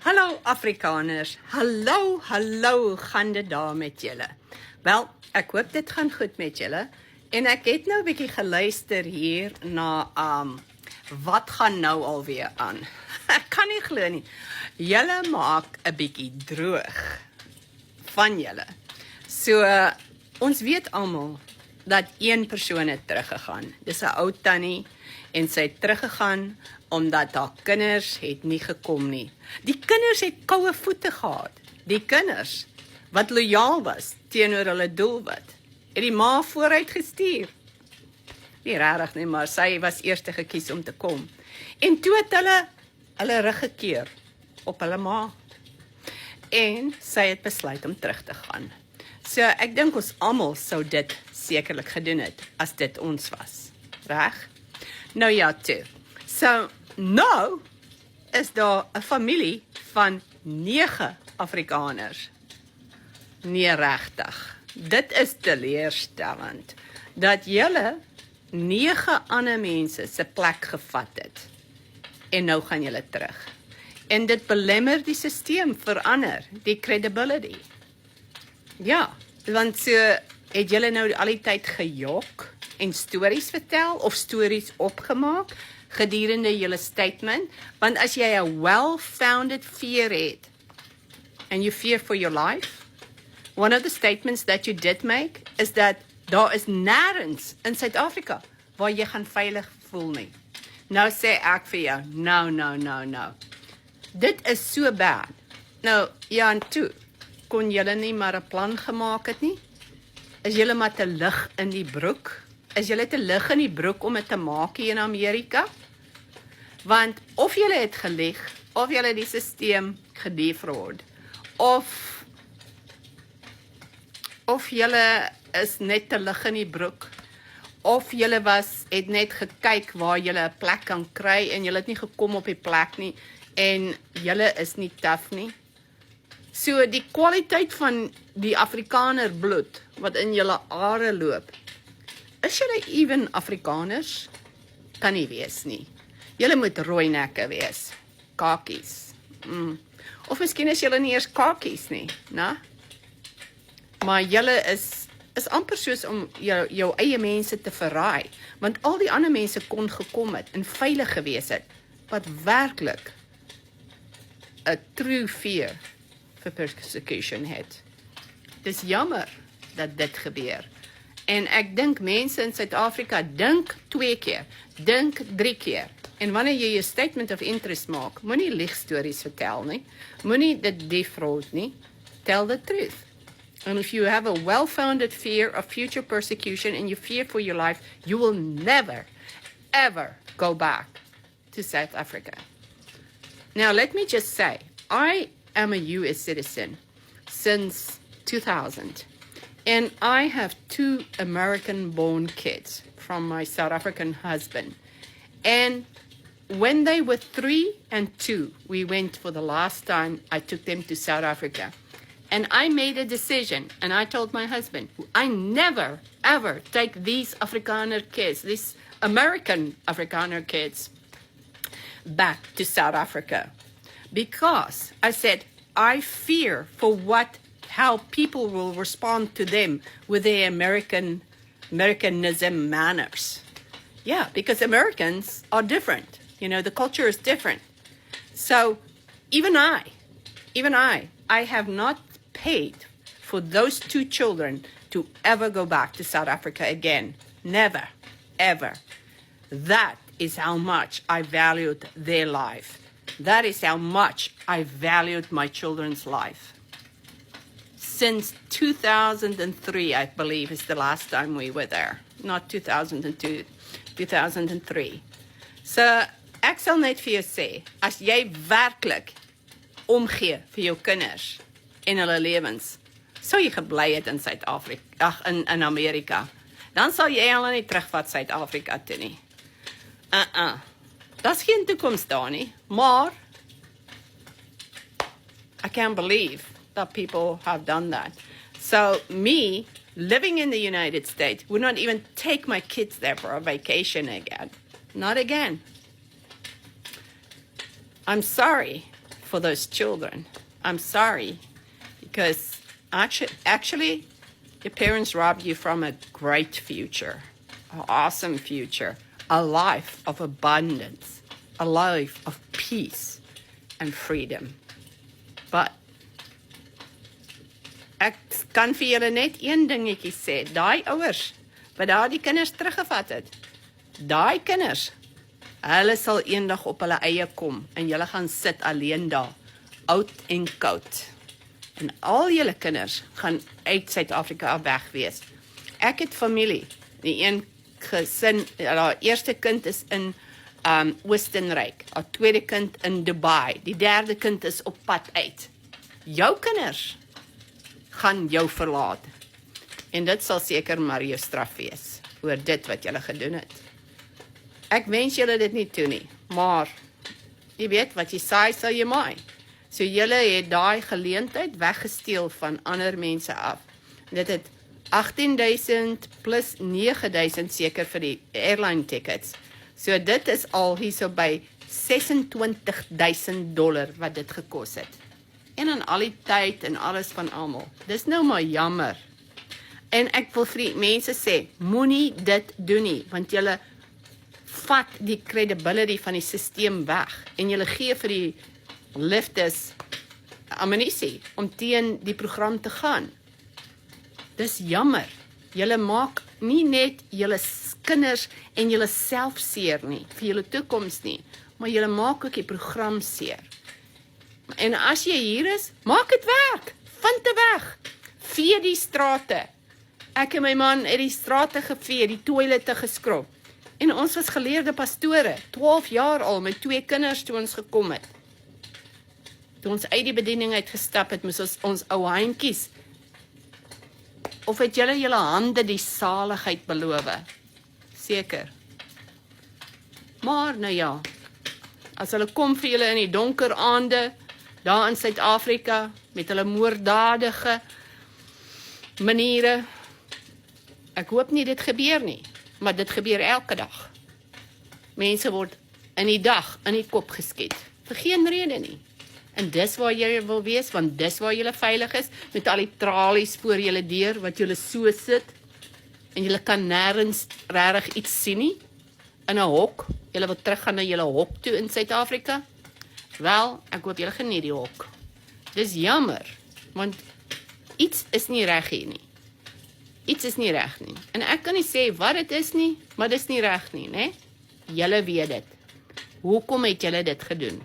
Hallo Afrikaners, hallo, gaan dit daar met julle? Wel, ek hoop dit gaan goed met julle. En ek het nou 'n bietjie geluister hier na wat gaan nou alweer aan? Ek kan nie glo nie. Julle maak 'n bietjie droog van julle. So ons weet almal dat een persoon het teruggegaan. Dis 'n ou tannie en sy het teruggegaan omdat haar kinders het nie gekom nie. Die kinders het koue voete gehad. Die kinders wat lojaal was teenoor hulle doelwit, het die ma vooruit gestuur. Nie regtig nie, maar sy was eers gekies om te kom. En toe het hulle rug gekeer op hulle ma. En sy het besluit om terug te gaan. So ek dink ons almal sou dit sekerlik gedoen het as dit ons was. Reg? Nou ja, toe. So nou is daar 'n familie van 9 Afrikaners. Nee, regtig. Dit is teleurstellend dat julle 9 ander mense se plek gevat het. En nou gaan julle terug. En dit belemmer die stelsel verander, die credibility. Ja, want so het julle nou al die tyd gejok en stories vertel of stories opgemaak gedurende julle statement, want as jy 'n well-founded fear het and you fear for your life, one of the statements that you did make is that daar is nêrens in Suid-Afrika waar jy gaan veilig voel nie. Nou sê ek vir jou, no. Dit is so bad. Nou, ja en toe, kon julle nie maar 'n plan gemaak het nie? Is julle maar te lig in die broek? Is julle te lig in die broek om dit te maak hier in Amerika? Want of julle het gelieg, of julle die stelsel gedefraud, of julle is net te lig in die broek, of julle het net gekyk waar julle 'n plek kan kry en julle het nie gekom op die plek nie en julle is nie tough nie. So die kwaliteit van die Afrikaner bloed wat in julle are loop, is julle even Afrikaners? Kan nie wees nie. Julle moet rooi nekke wees. Kakies. Of miskien is julle nie eers kakies nie, né? Maar julle is amper soos om jou eie mense te verraai, want al die ander mense kon gekom het en veilig gewees het, wat werklik 'n true fear vir persecution het. Dis jammer dat dit gebeur. En ek dink mense in Suid-Afrika dink 2 keer, dink 3 keer. En wanneer jy 'n statement of interest maak, moenie liegstories vertel nie. Moenie dit defraud nie. Tell the truth. And if you have a well-founded fear of future persecution and you fear for your life, you will never, ever go back to South Africa. Now, let me just say, I am a U.S. citizen since 2000. And I have 2 American-born kids from my South African husband. And when they were 3 and 2, we went for the last time I took them to South Africa. And I made a decision, and I told my husband, I never, ever take these Afrikaner kids, these American Afrikaner kids, back to South Africa. Because I said, I fear for how people will respond to them with their Americanism manners. Yeah, because Americans are different. You know, the culture is different. So even I have not paid for those 2 children to ever go back to South Africa again. Never, ever. That is how much I valued their life. That is how much I valued my children's life. Since 2003, I believe, is the last time we were there. Not 2002, 2003. So, ek sal net vir jou sê, as jy werklik omgee vir jou kinders en hulle lewens, sou jy gebly het in Suid-Afrika, in Amerika, dan sal jy hulle nie terugvat Suid-Afrika toe nie. Daar's geen toekoms daar nie, maar I can't believe that people have done that. So me, living in the United States, would not even take my kids there for a vacation again. Not again. I'm sorry for those children. I'm sorry, because actually, your parents robbed you from a great future, an awesome future, a life of abundance, a life of peace and freedom. But ek kan vir julle net een dingetjie sê, daai ouers wat daardie kinders teruggevat het, daai kinders, hulle sal eendag op hulle eie kom en julle gaan sit alleen daar, oud en koud. En al julle kinders gaan uit Suid-Afrika af weg wees. Ek het familie, die een gesin, haar eerste kind is in Oostenryk, haar tweede kind in Dubai, die derde kind is op pad uit. Jou kinders gaan jou verlaat. En dit sal seker maar jou straf wees, oor dit wat julle gedoen het. Ek wens julle dit nie toe nie, maar jy weet wat jy saai, sal jy maai. So julle het daai geleentheid weggesteel van ander mense af. Dit het 18,000 plus 9,000 seker vir die airline tickets. So dit is al hierso by $26,000 wat dit gekos het. En aan al die tyd en alles van almal. Dis nou maar jammer. En ek wil vir die mense sê, moenie dit doen nie, want julle vat die credibility van die stelsel weg en julle gee vir die leftes ammunisie om teen die program te gaan. Dis jammer. Julle maak nie net julle kinders en julle self seer nie, vir julle toekoms nie, maar julle maak ook die program seer. En as jy hier is, maak dit werk. Vind dit weg. Vee die strate. Ek en my man het die strate gevee, die toilette geskrob. En ons was geleerde pastore, 12 jaar al, met 2 kinders toe ons gekom het. Toe ons uit die bediening uitgestap het, moes ons ou handjies, of het julle hande die saligheid beloof? Seker. Maar nou ja, as hulle kom vir julle in die donker aande, daar in Suid-Afrika, met hulle moorddadige maniere, ek hoop nie dit gebeur nie, maar dit gebeur elke dag. Mense word in die dag in die kop geskiet, vir geen rede nie. En dis waar jy wil wees, want dis waar jy veilig is, met al die tralies voor julle deur, wat julle so sit, en julle kan nêrens regtig iets sien nie, in 'n hok, julle wil teruggaan na julle hok toe in Suid-Afrika. Wel, ek hoop julle geniet die hok. Dis jammer, want iets is nie reg hier nie. Iets is nie reg nie. En ek kan nie sê wat dit is nie, maar dis nie reg nie, né? Julle weet dit. Hoekom het julle dit gedoen?